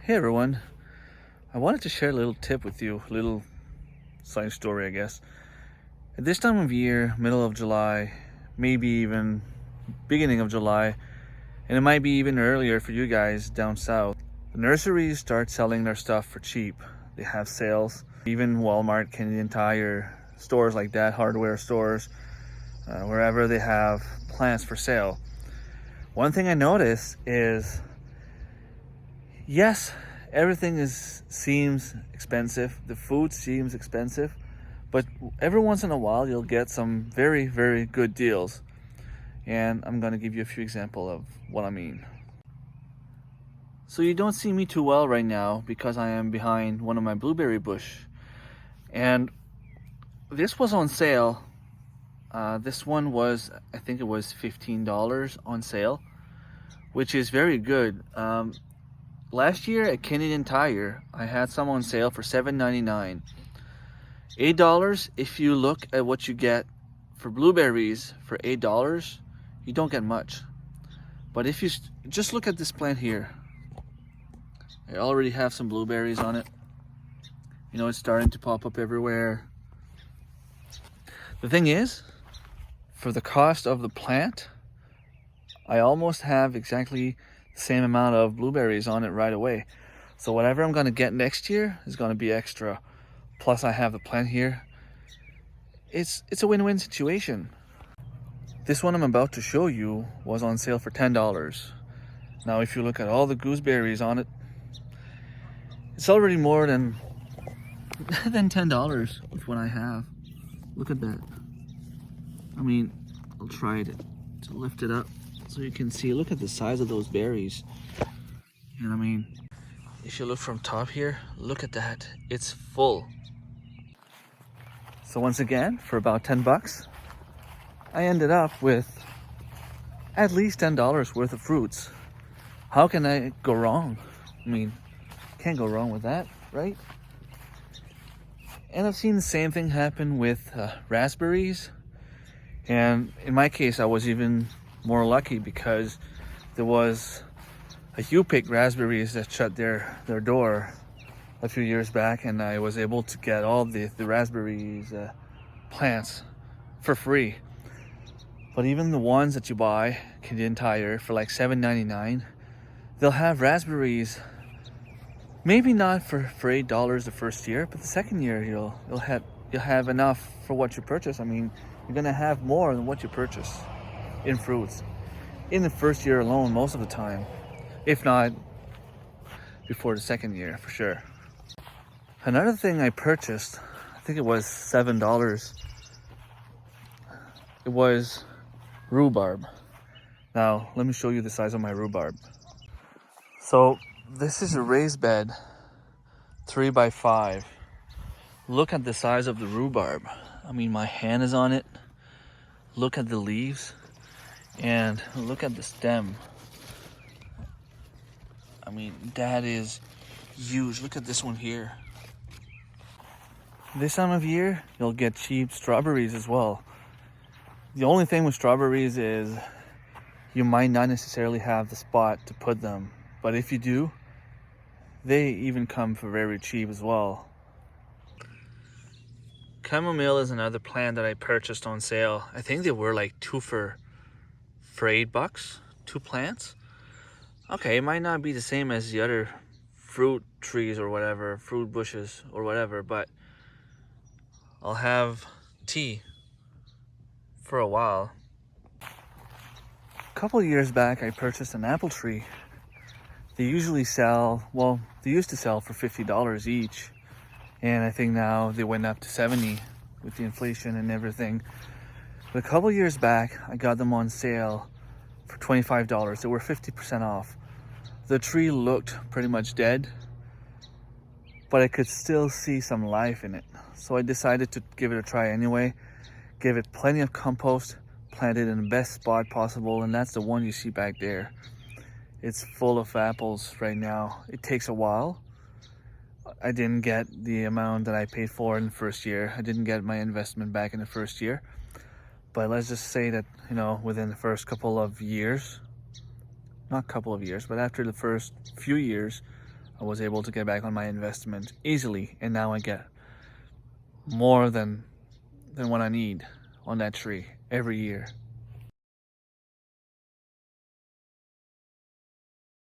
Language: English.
Hey everyone, I wanted to share a little tip with you, a little side story I guess. At this time of year, middle of July, maybe even beginning of July, and it might be even earlier for you guys down south, the nurseries start selling their stuff for cheap. They have sales, even Walmart, Canadian Tire, stores like that, hardware stores, wherever they have plants for sale. One thing I notice is, yes, everything seems expensive. The food seems expensive, but every once in a while you'll get some very, very good deals. And I'm going to give you a few examples of what I mean. So you don't see me too well right now because I am behind one of my blueberry bush. And this was on sale. This one was, I think it was $15 on sale, which is very good. Last year at Canadian Tire, I had some on sale for $7.99. $8, if you look at what you get for blueberries for $8, you don't get much. But if you just look at this plant here, I already have some blueberries on it. You know, it's starting to pop up everywhere. The thing is, for the cost of the plant, I almost have exactly the same amount of blueberries on it right away. So whatever I'm going to get next year is going to be extra. Plus I have the plant here. It's a win-win situation. This one I'm about to show you was on sale for $10. Now if you look at all the gooseberries on it, it's already more than $10 with what I have. Look at that. I mean, I'll try to lift it up so you can see. Look at the size of those berries. And I mean, if you look from top here, look at that. It's full. So once again, for about 10 bucks, I ended up with at least $10 worth of fruits. How can I go wrong? I mean, can't go wrong with that, right? And I've seen the same thing happen with raspberries. And in my case, I was even more lucky because there was a U-Pick raspberries that shut their door a few years back, and I was able to get all the raspberries plants for free. But even the ones that you buy Canadian Tire for like $7.99, they'll have raspberries. Maybe not for $8 the first year, but the second year you'll have enough for what you purchase. I mean, you're gonna have more than what you purchase in fruits in the first year alone, most of the time, if not before the second year, for sure. Another thing I purchased, I think it was $7. It was rhubarb. Now let me show you the size of my rhubarb. So this is a raised bed, 3x5. Look at the size of the rhubarb. I mean, my hand is on it. Look at the leaves and look at the stem. I mean, that is huge. Look at this one here. This time of year, you'll get cheap strawberries as well. The only thing with strawberries is you might not necessarily have the spot to put them. But if you do, they even come for very cheap as well. Chamomile is another plant that I purchased on sale. I think they were like two for $8, 2 plants. Okay, it might not be the same as the other fruit trees or whatever, fruit bushes or whatever, but I'll have tea for a while. A couple of years back, I purchased an apple tree. They usually sell, well, they used to sell for $50 each. And I think now they went up to $70 with the inflation and everything. But a couple years back, I got them on sale for $25. They were 50% off. The tree looked pretty much dead, but I could still see some life in it. So I decided to give it a try anyway. Give it plenty of compost, planted in the best spot possible, and that's the one you see back there. It's full of apples right now. It takes a while. I didn't get the amount that I paid for in the first year. I didn't get my investment back in the first year. But let's just say that, you know, within the first couple of years, not couple of years, but after the first few years, I was able to get back on my investment easily, and now I get more than what I need on that tree every year.